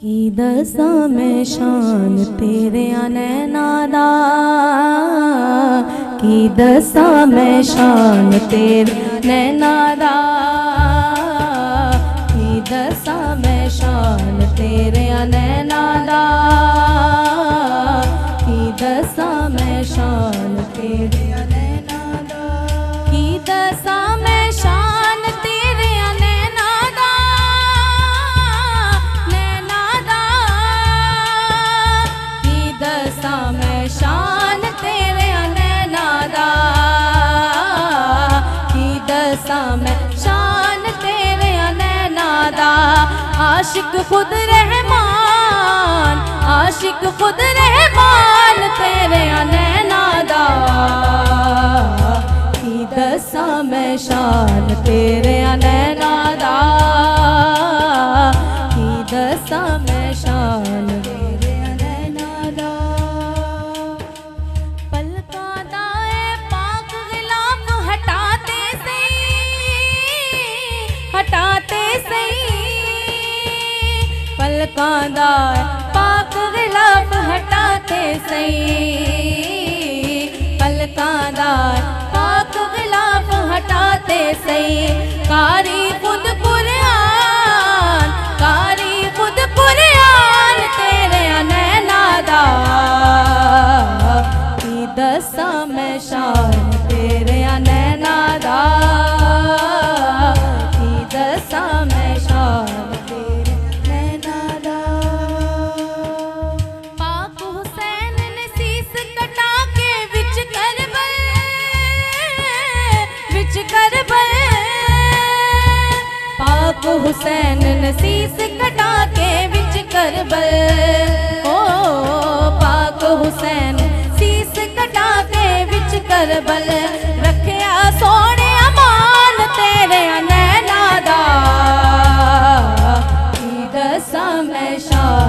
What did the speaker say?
की दसा में शान तेरे नैना दा, की दसा में शान तेरे नैना दा, की दसा में शान तेरे नैना दा, की दसा में शान तेरे नैना दा, की दसा में शान तेरे नैना दा, नैना दा, की दसा में शान तेरे नैना दा, की दसा में शान तेरे नैना दा। आशिक खुद रहमान, आशिक खुद रहमान तेरे नैना दा, की दसा में शान तेरे नैना दा, की दसा में शान तेरे नैना दा। पलकां दा ए पाक गिलाफ हटाते सही, पलकां दा पाक गिलाफ हटाते सही, पलकां दा पाक गिलाफ हटाते सही। कारी खुद कुरान, कारी खुद कुरान तेरे नैना दा, की दसा में शान तेरे नैना दा, की दसा में शान तेरे नैना दा। पाक हुसैन ने सीस कटा के विच करबल, विच करबल, पाक हुसैन ने सीस कटा के विच करबल, ओ पाक हुसैन सीस कटा के विच करबल। रखया सोने अमान तेरे नैना दा, की दसा में शान